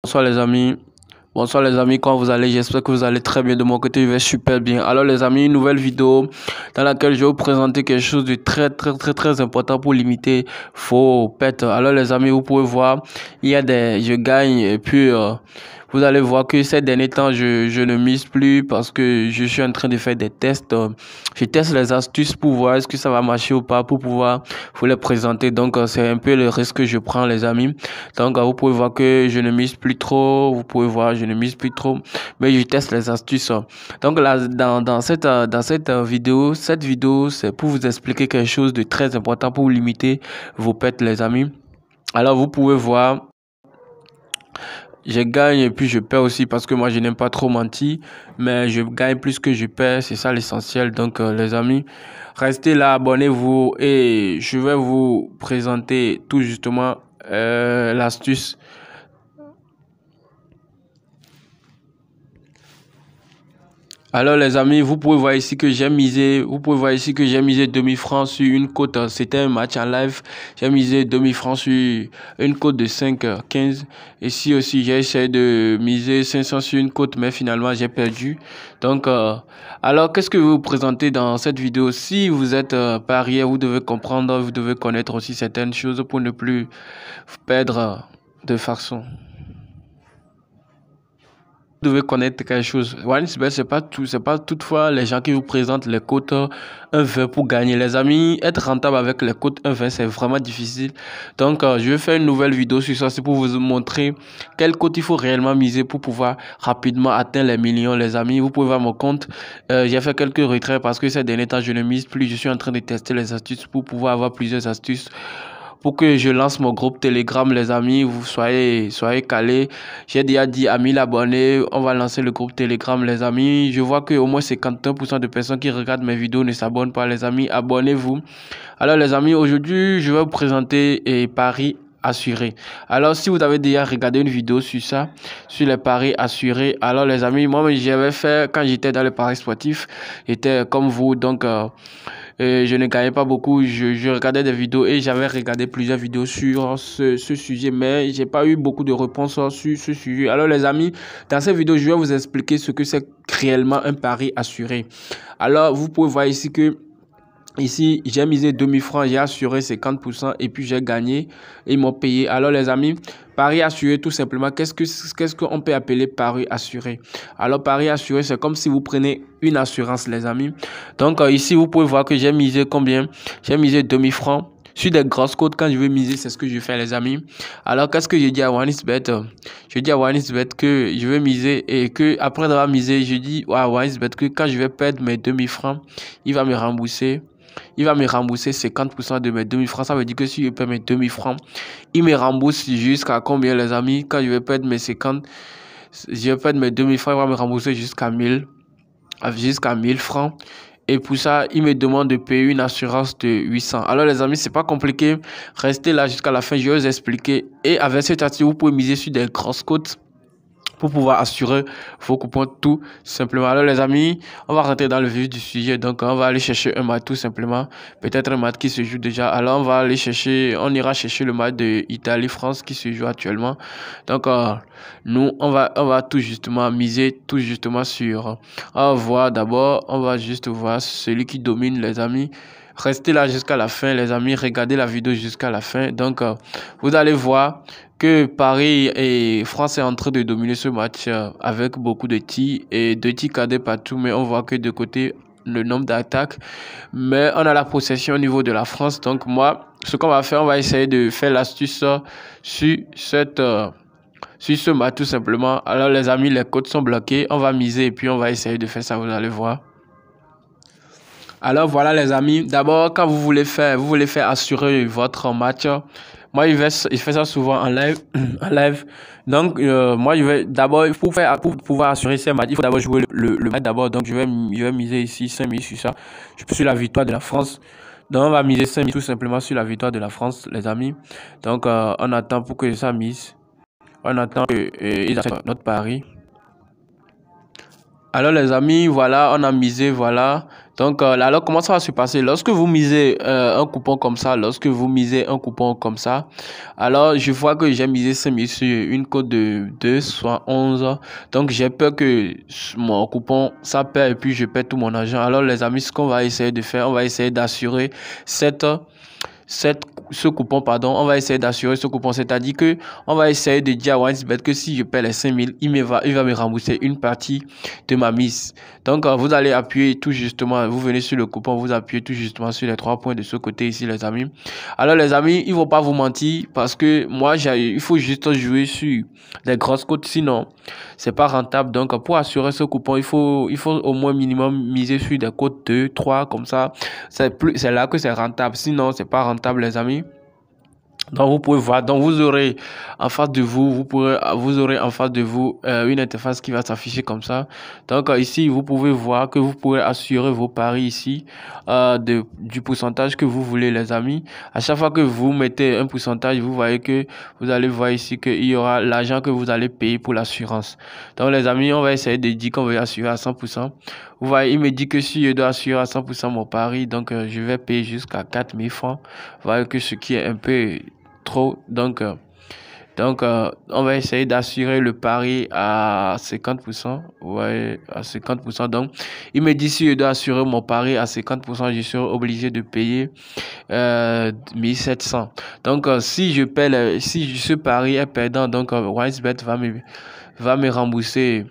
Bonsoir les amis. Bonsoir les amis, comment vous allez? J'espère que vous allez très bien. De mon côté, je vais super bien. Alors les amis, une nouvelle vidéo dans laquelle je vais vous présenter quelque chose de très important pour limiter vos pertes. Alors les amis, vous pouvez voir, il y a je gagne et puis vous allez voir que ces derniers temps, je ne mise plus parce que je suis en train de faire des tests. Je teste les astuces pour voir est-ce que ça va marcher ou pas pour pouvoir vous les présenter. Donc c'est un peu le risque que je prends les amis. Donc vous pouvez voir que je ne mise plus trop. Vous pouvez voir, je ne mise plus trop. Mais je teste les astuces. Donc là, dans cette vidéo, c'est pour vous expliquer quelque chose de très important pour limiter vos pertes les amis. Alors vous pouvez voir. Je gagne et puis je perds aussi parce que moi je n'aime pas trop mentir, mais je gagne plus que je perds, c'est ça l'essentiel. Donc les amis, restez là, abonnez-vous et je vais vous présenter tout justement l'astuce. Alors les amis, vous pouvez voir ici que j'ai misé, demi-franc sur une cote. C'était un match en live. J'ai misé demi-franc sur une cote de 5,15. Ici aussi, j'ai essayé de miser 500 sur une cote, mais finalement j'ai perdu. Donc, alors qu'est-ce que je vais vous présenter dans cette vidéo? Si vous êtes parieur, vous devez comprendre, vous devez connaître aussi certaines choses pour ne plus perdre de façon. Vous devez connaître quelque chose. OneXBet, c'est pas toutefois les gens qui vous présentent les cotes 1,20 pour gagner. Les amis, être rentable avec les cotes 1,20, c'est vraiment difficile. Donc, je vais faire une nouvelle vidéo sur ça. C'est pour vous montrer quelle cote il faut réellement miser pour pouvoir rapidement atteindre les millions, les amis. Vous pouvez voir mon compte. J'ai fait quelques retraits parce que ces derniers temps, je ne mise plus. Je suis en train de tester les astuces pour pouvoir avoir plusieurs astuces. Pour que je lance mon groupe Telegram, les amis, vous soyez calés. J'ai déjà dit à 1000 abonnés, on va lancer le groupe Telegram, les amis. Je vois que au moins 51% de personnes qui regardent mes vidéos ne s'abonnent pas, les amis. Abonnez-vous. Alors, les amis, aujourd'hui, je vais vous présenter paris assurés. Alors, si vous avez déjà regardé une vidéo sur ça, sur les paris assurés, alors les amis, moi, j'avais fait quand j'étais dans les paris sportifs, j'étais comme vous, donc je ne gagnais pas beaucoup. Je regardais des vidéos et j'avais regardé plusieurs vidéos sur ce sujet, mais j'ai pas eu beaucoup de réponses sur ce sujet. Alors les amis, dans cette vidéo, je vais vous expliquer ce que c'est réellement un pari assuré. Alors, vous pouvez voir ici que ici, j'ai misé demi-franc, j'ai assuré 50% et puis j'ai gagné et ils m'ont payé. Alors les amis, pari assuré tout simplement, qu'est-ce qu'on peut appeler pari assuré? Alors pari assuré, c'est comme si vous prenez une assurance les amis. Donc ici, vous pouvez voir que j'ai misé combien? J'ai misé demi-franc. Sur des grosses cotes, quand je veux miser, c'est ce que je fais les amis. Alors qu'est-ce que je dis à OneXBet? Je dis à OneXBet que je vais miser et que après avoir misé, je dis à OneXBet que quand je vais perdre mes demi-francs, il va me rembourser. Il va me rembourser 50% de mes demi-francs. Ça veut dire que si je perds mes demi-francs, il me rembourse jusqu'à combien les amis? Quand je vais perdre mes 50, je vais perdre mes demi-francs, il va me rembourser jusqu'à 1000 francs. Et pour ça, il me demande de payer une assurance de 800. Alors les amis, c'est pas compliqué. Restez là jusqu'à la fin, je vais vous expliquer. Et avec cette astuce, vous pouvez miser sur des grosses cotes pour pouvoir assurer vos coupons tout simplement. Alors les amis, on va rentrer dans le vif du sujet. Donc on va aller chercher un match tout simplement. Peut-être un match qui se joue déjà. Alors on ira chercher le match de Italie-France qui se joue actuellement. Donc nous, on va tout justement miser tout justement sur. On va juste voir celui qui domine les amis. Restez là jusqu'à la fin, les amis. Regardez la vidéo jusqu'à la fin. Donc, vous allez voir que Paris et France est en train de dominer ce match avec beaucoup de tirs et de tirs cadrés partout. Mais on voit que de côté, le nombre d'attaques. Mais on a la possession au niveau de la France. Donc, moi, ce qu'on va faire, on va essayer de faire l'astuce sur ce match tout simplement. Alors, les amis, les codes sont bloqués. On va miser et puis on va essayer de faire ça. Vous allez voir. Alors voilà les amis, d'abord quand vous voulez faire assurer votre match, moi je fais ça souvent en live, en live. Donc moi je vais d'abord pour pouvoir assurer ces matchs, il faut d'abord jouer le match d'abord. Donc je vais miser ici 5000 sur ça, sur la victoire de la France. Donc on va miser 5000 tout simplement sur la victoire de la France les amis. Donc on attend pour que ça mise, on attend que ils acceptent notre pari. Alors les amis, voilà, on a misé, voilà. Donc, alors, comment ça va se passer? Lorsque vous misez un coupon comme ça, alors je vois que j'ai misé 5 000 sur une cote de 2,71. Donc, j'ai peur que mon coupon, ça perd et puis je perds tout mon argent. Alors, les amis, ce qu'on va essayer de faire, on va essayer d'assurer ce coupon, pardon, on va essayer d'assurer ce coupon, c'est-à-dire que on va essayer de dire à OneXBet que si je perds les 5 000, il va me rembourser une partie de ma mise. Donc, vous allez appuyer tout justement, vous venez sur le coupon, vous appuyez tout justement sur les 3 points de ce côté ici, les amis. Alors, les amis, il ne faut pas vous mentir parce que moi, il faut juste jouer sur les grosses cotes, sinon, c'est pas rentable. Donc, pour assurer ce coupon, il faut au moins minimum miser sur des cotes 2, 3, comme ça. C'est là que c'est rentable. Sinon, c'est pas rentable, les amis. Donc vous pouvez voir, donc vous aurez en face de vous, vous aurez en face de vous une interface qui va s'afficher comme ça. Donc ici, vous pouvez voir que vous pouvez assurer vos paris ici du pourcentage que vous voulez, les amis. À chaque fois que vous mettez un pourcentage, vous voyez que vous allez voir ici qu'il y aura l'argent que vous allez payer pour l'assurance. Donc les amis, on va essayer de dire qu'on veut assurer à 100%. Vous voyez, il me dit que si je dois assurer à 100% mon pari, donc je vais payer jusqu'à 4 000 francs. Vous voyez que ce qui est un peu trop. Donc, on va essayer d'assurer le pari à 50%. Ouais, à 50%. Donc, il me dit si je dois assurer mon pari à 50%, je serai obligé de payer 1700. Donc, si ce pari est perdant, donc OneXBet va me rembourser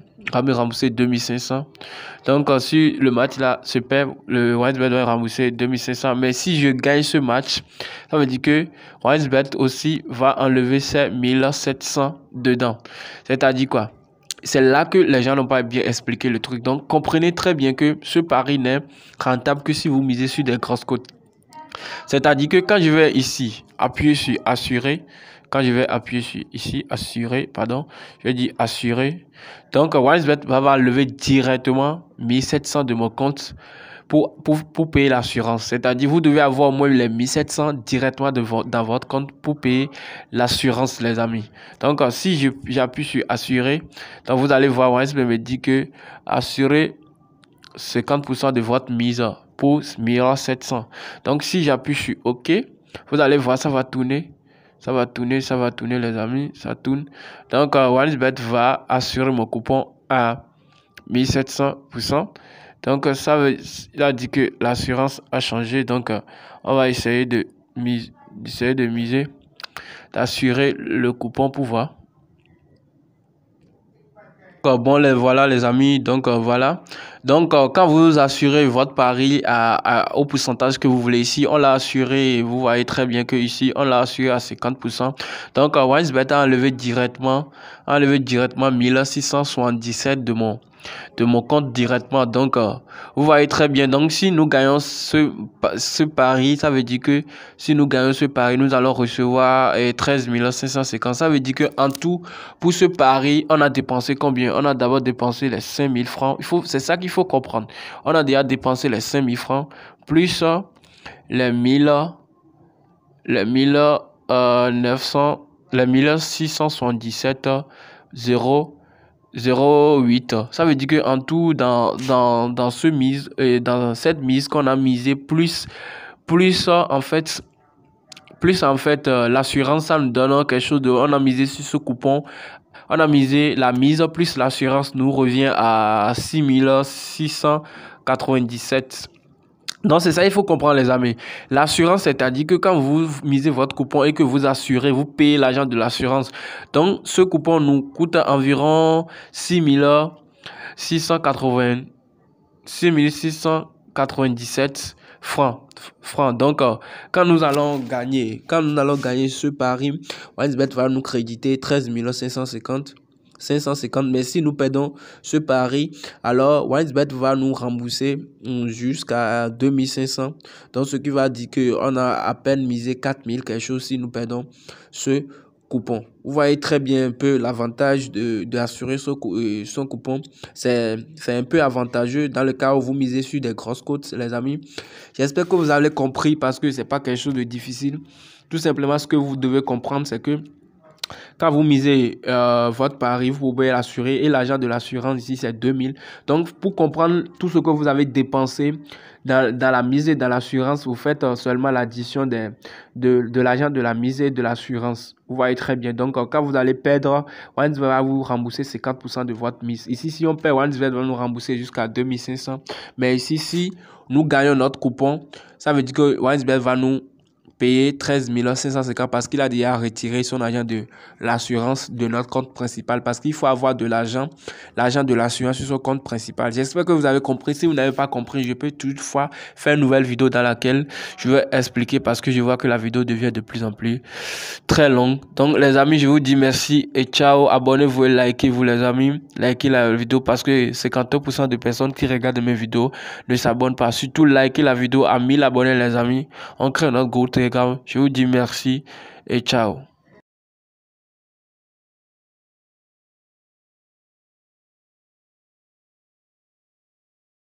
2500. Donc, si le match là se perd, le OneXBet va rembourser 2500. Mais si je gagne ce match, ça veut dire que OneXBet aussi va enlever ces 1700 dedans. C'est-à-dire quoi? C'est là que les gens n'ont pas bien expliqué le truc. Donc, comprenez très bien que ce pari n'est rentable que si vous misez sur des grosses cotes. C'est-à-dire que quand je vais ici appuyer sur assurer, je vais dire assurer. Donc, OneXBet va lever directement 1700 de mon compte pour payer l'assurance. C'est-à-dire, vous devez avoir au moins les 1700 directement dans votre compte pour payer l'assurance, les amis. Donc, si j'appuie sur assurer, donc vous allez voir, OneXBet me dit que assurer 50% de votre mise pour 1700. Donc, si j'appuie sur OK, vous allez voir, ça va tourner. Ça va tourner, les amis. Ça tourne. Donc, OneXBet va assurer mon coupon à 1700%. Donc, il a dit que l'assurance a changé. Donc, on va essayer d'assurer le coupon pour voir. Bon, voilà les amis, donc voilà. Donc quand vous assurez votre pari au pourcentage que vous voulez ici, on l'a assuré, vous voyez très bien que ici on l'a assuré à 50%. Donc OneXBet a enlevé directement 1677 de mon compte directement. Donc vous voyez très bien. Donc si nous gagnons ce pari, ça veut dire que si nous gagnons ce pari, nous allons recevoir 13 550. Ça veut dire que en tout, pour ce pari, on a dépensé combien? On a d'abord dépensé les 5 000 francs. C'est ça qu'il faut comprendre. On a déjà dépensé les 5 000 francs plus les 1677 0,08. Ça veut dire que en tout dans cette mise qu'on a misé plus l'assurance, ça nous donne quelque chose de, on a misé sur ce coupon, on a misé la mise plus l'assurance nous revient à 6697. Donc c'est ça, il faut comprendre les amis. L'assurance, c'est-à-dire que quand vous misez votre coupon et que vous assurez, vous payez l'argent de l'assurance. Donc ce coupon nous coûte environ 6697 francs. Donc quand nous allons gagner ce pari, OneXBet va nous créditer 13 550, mais si nous perdons ce pari, alors OneXBet va nous rembourser jusqu'à 2500. Donc ce qui va dire qu'on a à peine misé 4000 quelque chose si nous perdons ce coupon. Vous voyez très bien un peu l'avantage d'assurer son coupon. C'est un peu avantageux dans le cas où vous misez sur des grosses cotes, les amis. J'espère que vous avez compris parce que c'est pas quelque chose de difficile. Tout simplement, ce que vous devez comprendre, c'est que Quand vous misez votre pari, vous pouvez l'assurer et l'argent de l'assurance ici, c'est 2000. Donc, pour comprendre tout ce que vous avez dépensé dans la mise et dans l'assurance, vous faites seulement l'addition de l'argent de la mise et de l'assurance. Vous voyez très bien. Donc, quand vous allez perdre, OneXBet va vous rembourser 50% de votre mise. Ici, si on perd, OneXBet va nous rembourser jusqu'à 2500. Mais ici, si nous gagnons notre coupon, ça veut dire que OneXBet va nous payer 13 550 parce qu'il a déjà retiré son argent de l'assurance de notre compte principal parce qu'il faut avoir de l'argent de l'assurance sur son compte principal. J'espère que vous avez compris. Si vous n'avez pas compris, je peux toutefois faire une nouvelle vidéo dans laquelle je vais expliquer parce que je vois que la vidéo devient de plus en plus très longue. Donc les amis, je vous dis merci et ciao. Abonnez-vous et likez-vous les amis. Likez la vidéo parce que 50% de personnes qui regardent mes vidéos ne s'abonnent pas. Surtout likez la vidéo à 1000 abonnés les amis. On crée notre groupe Telegram. Je vous dis merci et ciao.